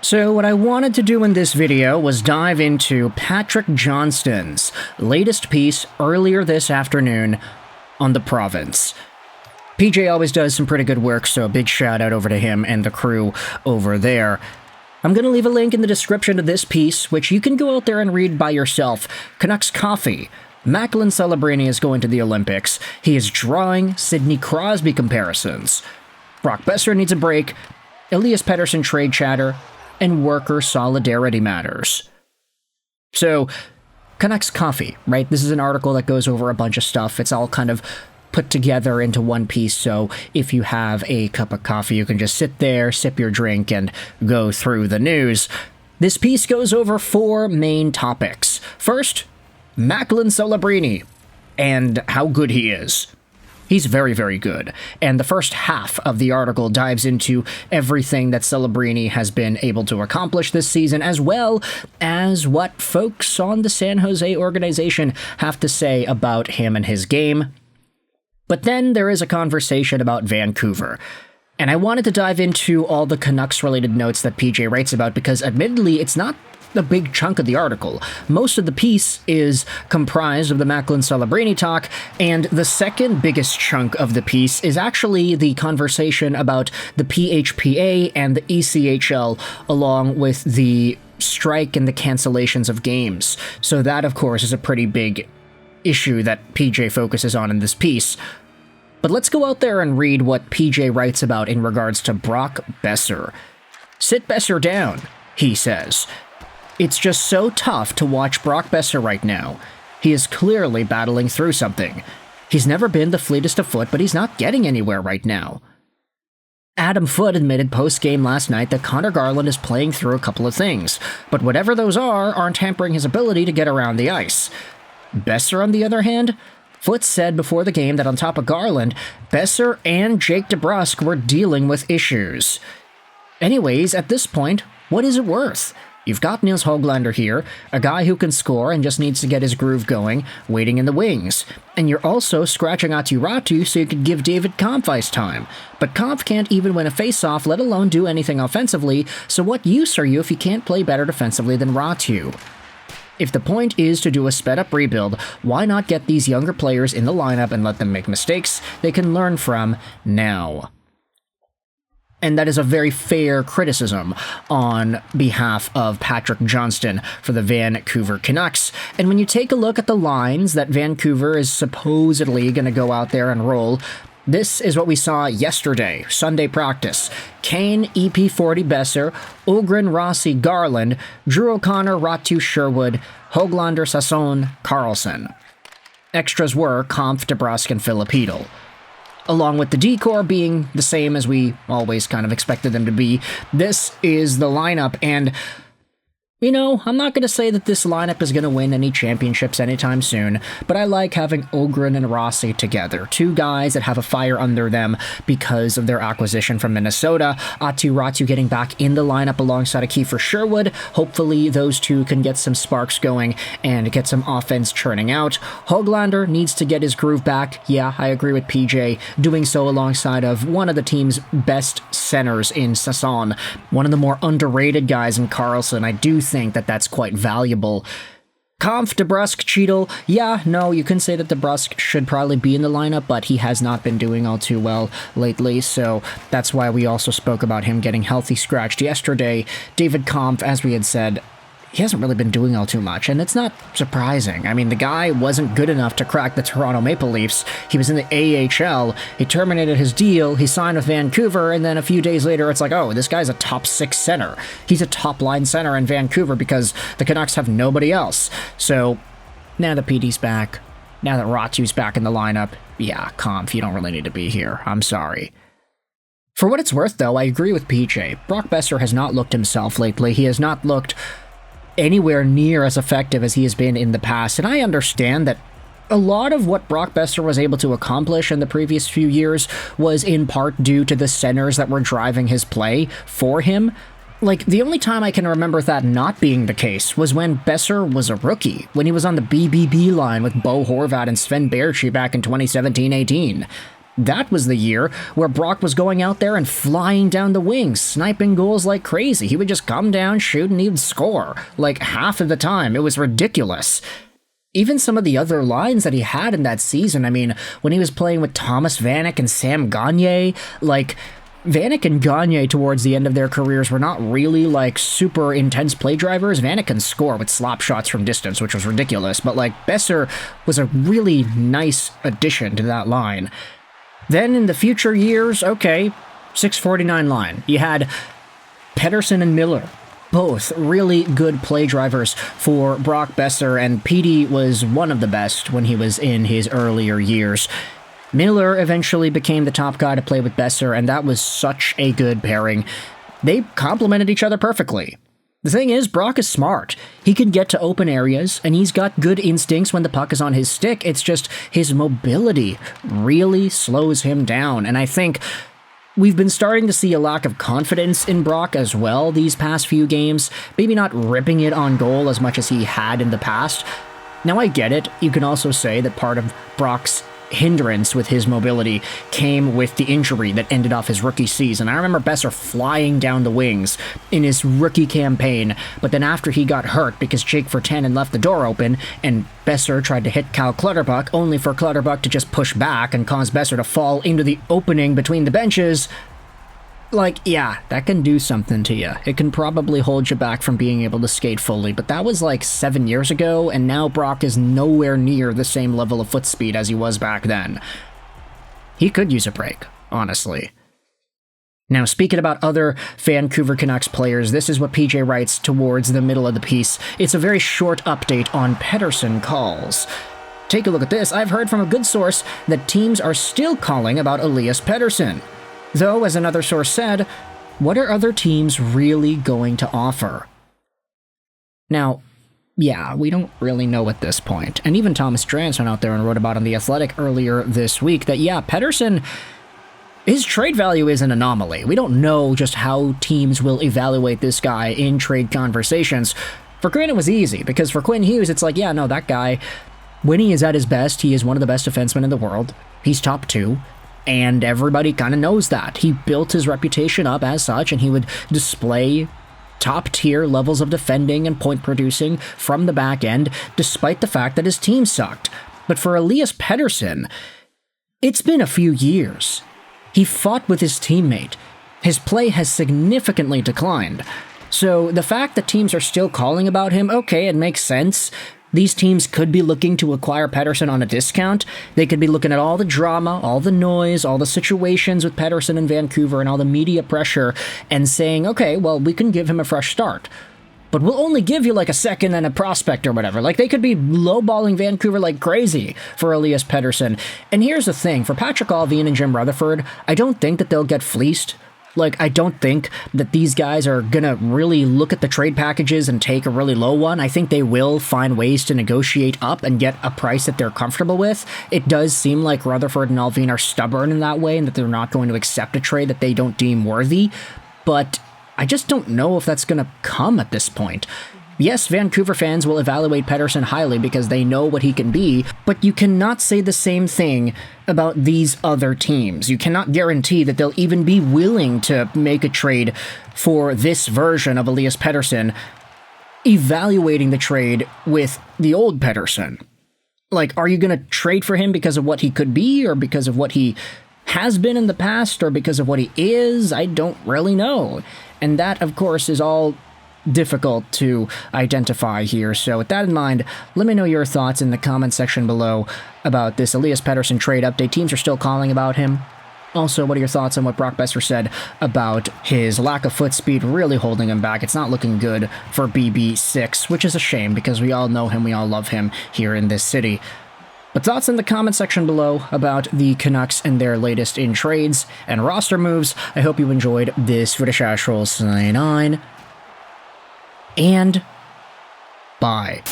So what I wanted to do in this video was dive into Patrick Johnston's latest piece earlier this afternoon on The Province. PJ always does some pretty good work, so a big shout out over to him and the crew over there. I'm going to leave a link in the description to this piece, which you can go out there and read by yourself. Canucks Coffee. Macklin Celebrini is going to the Olympics. He is drawing Sidney Crosby comparisons. Brock Besser needs a break. Elias Pettersson trade chatter. And worker solidarity matters. So, Canucks Coffee, right? This is an article that goes over a bunch of stuff. It's all kind of put together into one piece, so if you have a cup of coffee, you can just sit there, sip your drink, and go through the news. This piece goes over 4 main topics. First, Macklin Celebrini, and how good he is. He's very, very good, and the first half of the article dives into everything that Celebrini has been able to accomplish this season, as well as what folks on the San Jose organization have to say about him and his game. But then there is a conversation about Vancouver, and I wanted to dive into all the Canucks-related notes that PJ writes about because, admittedly, it's not a big chunk of the article. Most of the piece is comprised of the Macklin Celebrini talk, and the second biggest chunk of the piece is actually the conversation about the PHPA and the ECHL, along with the strike and the cancellations of games. So that, of course, is a pretty big issue that PJ focuses on in this piece. But let's go out there and read what PJ writes about in regards to Brock Besser. Sit Besser down, he says. It's just so tough to watch Brock Besser right now. He is clearly battling through something. He's never been the fleetest of foot, but he's not getting anywhere right now. Adam Foote admitted post-game last night that Connor Garland is playing through a couple of things, but whatever those are aren't hampering his ability to get around the ice. Besser, on the other hand, Foote said before the game that on top of Garland, Besser and Jake DeBrusk were dealing with issues. Anyways, at this point, what is it worth? You've got Nils Höglander here, a guy who can score and just needs to get his groove going, waiting in the wings. And you're also scratching Aatu Räty so you could give David Kampf ice time. But Kampf can't even win a face-off, let alone do anything offensively, so what use are you if you can't play better defensively than Räty? If the point is to do a sped-up rebuild, why not get these younger players in the lineup and let them make mistakes they can learn from now? And that is a very fair criticism on behalf of Patrick Johnston for the Vancouver Canucks. And when you take a look at the lines that Vancouver is supposedly going to go out there and roll, this is what we saw yesterday, Sunday practice. Kane, EP40 Besser, Ogren, Rossi, Garland, Drew O'Connor, Räty, Sherwood, Höglander, Sasson, Carlson. Extras were Kampf, DeBrusk, and Filipino. Along with the decor being the same as we always kind of expected them to be, this is the lineup, and, you know, I'm not going to say that this lineup is going to win any championships anytime soon, but I like having Ogren and Rossi together, 2 guys that have a fire under them because of their acquisition from Minnesota. Aatu Räty getting back in the lineup alongside a Kiefer Sherwood. Hopefully those 2 can get some sparks going and get some offense churning out. Höglander needs to get his groove back. Yeah, I agree with PJ, doing so alongside of one of the team's best centers in Sasson, one of the more underrated guys in Carlson. I do think that that's quite valuable. Kampf, DeBrusk, Cheadle, yeah, no, you can say that DeBrusk should probably be in the lineup, but he has not been doing all too well lately, so that's why we also spoke about him getting healthy scratched yesterday. David Kampf, as we had said, he hasn't really been doing all too much, and it's not surprising. I mean, the guy wasn't good enough to crack the Toronto Maple Leafs. He was in the AHL, he terminated his deal, he signed with Vancouver, and then a few days later it's like, oh, this guy's a top 6 center. He's a top-line center in Vancouver because the Canucks have nobody else. So, now that PD's back, now that Räty's back in the lineup, yeah, Kampf, you don't really need to be here. I'm sorry. For what it's worth, though, I agree with PJ. Brock Besser has not looked himself lately. He has not looked anywhere near as effective as he has been in the past, and I understand that a lot of what Brock Besser was able to accomplish in the previous few years was in part due to the centers that were driving his play for him. Like, the only time I can remember that not being the case was when Besser was a rookie, when he was on the BBB line with Bo Horvat and Sven Baertschi back in 2017-18. That was the year where Brock was going out there and flying down the wings, sniping goals like crazy. He would just come down, shoot, and he'd score, like half of the time. It was ridiculous. Even some of the other lines that he had in that season, I mean, when he was playing with Thomas Vanek and Sam Gagner, like, Vanek and Gagner towards the end of their careers were not really, like, super intense play drivers. Vanek can score with slap shots from distance, which was ridiculous, but, like, Besser was a really nice addition to that line. Then in the future years, okay, 649 line. You had Pettersson and Miller, both really good play drivers for Brock Besser, and Petey was one of the best when he was in his earlier years. Miller eventually became the top guy to play with Besser, and that was such a good pairing. They complemented each other perfectly. The thing is, Brock is smart. He can get to open areas, and he's got good instincts when the puck is on his stick. It's just his mobility really slows him down, and I think we've been starting to see a lack of confidence in Brock as well these past few games, maybe not ripping it on goal as much as he had in the past. Now, I get it. You can also say that part of Brock's hindrance with his mobility came with the injury that ended off his rookie season. I remember Besser flying down the wings in his rookie campaign, but then after he got hurt because Jake Virtanen left the door open and Besser tried to hit Cal Clutterbuck, only for Clutterbuck to just push back and cause Besser to fall into the opening between the benches. Like, yeah, that can do something to you. It can probably hold you back from being able to skate fully, but that was like 7 years ago, and now Brock is nowhere near the same level of foot speed as he was back then. He could use a break, honestly. Now, speaking about other Vancouver Canucks players, this is what PJ writes towards the middle of the piece. It's a very short update on Pettersson calls. Take a look at this. I've heard from a good source that teams are still calling about Elias Pettersson. Though, as another source said, what are other teams really going to offer? Now, yeah, we don't really know at this point. And even Thomas Drance went out there and wrote about on The Athletic earlier this week that, yeah, Pettersson, his trade value is an anomaly. We don't know just how teams will evaluate this guy in trade conversations. For Quinn, it was easy, because for Quinn Hughes, it's like, yeah, no, that guy, when he is at his best, he is one of the best defensemen in the world. He's top 2. And everybody kind of knows that. He built his reputation up as such, and he would display top-tier levels of defending and point producing from the back end, despite the fact that his team sucked. But for Elias Pettersson, it's been a few years. He fought with his teammate. His play has significantly declined. So the fact that teams are still calling about him, okay, it makes sense. These teams could be looking to acquire Pettersson on a discount. They could be looking at all the drama, all the noise, all the situations with Pettersson in Vancouver and all the media pressure and saying, okay, well, we can give him a fresh start. But we'll only give you like a second and a prospect or whatever. Like, they could be lowballing Vancouver like crazy for Elias Pettersson. And here's the thing. For Patrick Allvin and Jim Rutherford, I don't think that they'll get fleeced. Like, I don't think that these guys are gonna really look at the trade packages and take a really low one. I think they will find ways to negotiate up and get a price that they're comfortable with. It does seem like Rutherford and Allvin are stubborn in that way and that they're not going to accept a trade that they don't deem worthy. But I just don't know if that's gonna come at this point. Yes, Vancouver fans will evaluate Pettersson highly because they know what he can be, but you cannot say the same thing about these other teams. You cannot guarantee that they'll even be willing to make a trade for this version of Elias Pettersson, evaluating the trade with the old Pettersson. Like, are you going to trade for him because of what he could be, or because of what he has been in the past, or because of what he is? I don't really know. And that, of course, is all difficult to identify here. So with that in mind, let me know your thoughts in the comment section below about this Elias Pettersson trade update. Teams are still calling about him. Also, what are your thoughts on what Brock Besser said about his lack of foot speed really holding him back? It's not looking good for BB6, which is a shame because we all know him, we all love him here in this city. But thoughts in the comment section below about the Canucks and their latest in trades and roster moves. I hope you enjoyed this British Ashroll sign on. And bye.